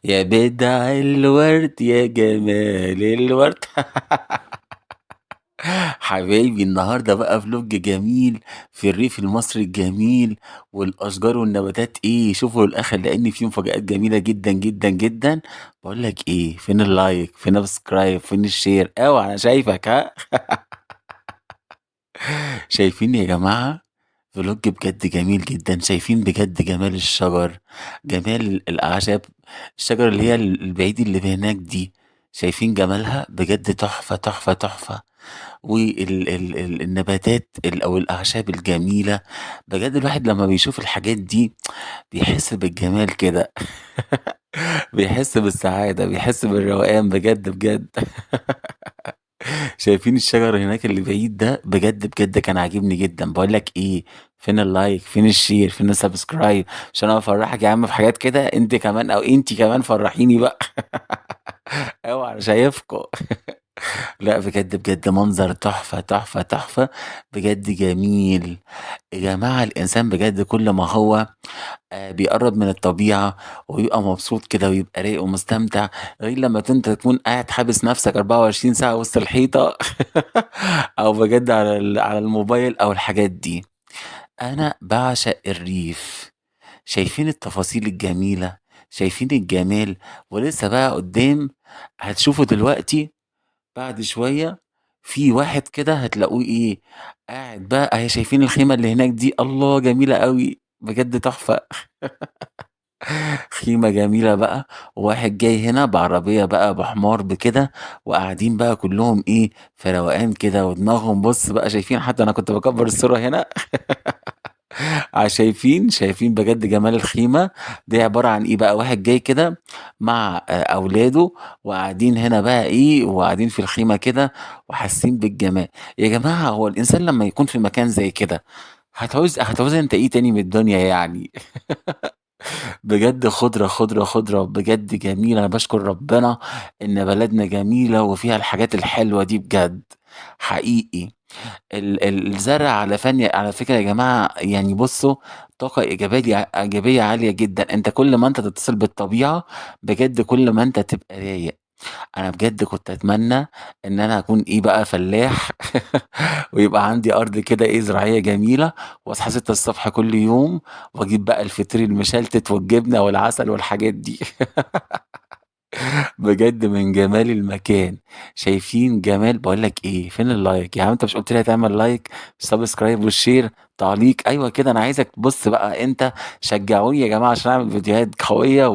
يا بدع الورد يا جمال الورد. حبايبي النهارده بقى فلوج جميل في الريف المصري الجميل، والاشجار والنباتات ايه، شوفوا الاخر لان فيه مفاجآت جميله جدا جدا جدا. بقول لك ايه، فين اللايك، فين السبسكرايب، فين الشير؟ اوعى انا شايفك ها. شايفين يا جماعه؟ فلوج بجد جميل جدا. شايفين بجد جمال الشجر، جمال الأعشاب، الشجر اللي هي البعيد اللي هناك دي، شايفين جمالها بجد تحفة تحفة تحفة. والنباتات أو الأعشاب الجميلة، بجد الواحد لما بيشوف الحاجات دي بيحس بالجمال كده. بيحس بالسعادة، بيحس بالروقان بجد بجد. شايفين الشجر هناك اللي بعيد ده؟ بجد بجد كان عاجبني جدا. بقول لك ايه، فين اللايك، فين الشير، فين السبسكرايب؟ عشان انا افرحك يا عم في حاجات كده، انت كمان او انت كمان فرحيني بقى. اوعى انا شايفكم. لا بجد بجد منظر تحفة تحفة تحفة، بجد جميل. يا جماعة الإنسان بجد كل ما هو بيقرب من الطبيعة ويبقى مبسوط كده ويبقى رايق ومستمتع، غير لما انت تكون قاعد حابس نفسك 24 ساعة وسط الحيطة. او بجد على على الموبايل او الحاجات دي. انا بعشق الريف. شايفين التفاصيل الجميلة، شايفين الجمال. ولسه بقى قدام هتشوفوا دلوقتي بعد شوية في واحد كده هتلاقوه ايه، قاعد بقى اهي. شايفين الخيمة اللي هناك دي؟ الله جميلة قوي بجد تحفة. خيمة جميلة بقى، وواحد جاي هنا بعربية بقى بحمار بكده، وقاعدين بقى كلهم ايه في روقان كده ودماغهم. بص بقى شايفين، حتى انا كنت بكبر الصورة هنا. شايفين بجد جمال الخيمة. دي عبارة عن ايه بقى، واحد جاي كده مع اولاده، وقاعدين هنا بقى ايه، وقاعدين في الخيمة كده وحاسين بالجمال. يا جماعة هو الانسان لما يكون في مكان زي كده هتعوز انت ايه تاني من الدنيا يعني؟ بجد خضرة خضرة خضرة بجد جميلة. أنا بشكر ربنا إن بلدنا جميلة وفيها الحاجات الحلوة دي بجد حقيقي. الزرع على على فكرة يا جماعة، يعني بصوا، طاقة إيجابية عالية جدا. أنت كل ما أنت تتصل بالطبيعة بجد كل ما أنت تبقى رايق. أنا بجد كنت أتمنى إن أنا أكون إيه بقى فلاح. ويبقى عندي أرض كده إيه زراعية جميلة، وأصحى 6 الصبح كل يوم، وأجيب بقى الفطير المشلتت والجبنة والعسل والحاجات دي. بجد من جمال المكان. شايفين جمال؟ بقول لك ايه، فين اللايك يا عم؟ انت مش قلت لي هتعمل لايك، سبسكرايب والشير، تعليق؟ ايوه كده، انا عايزك. بص بقى انت، شجعوني يا جماعه عشان اعمل فيديوهات قويه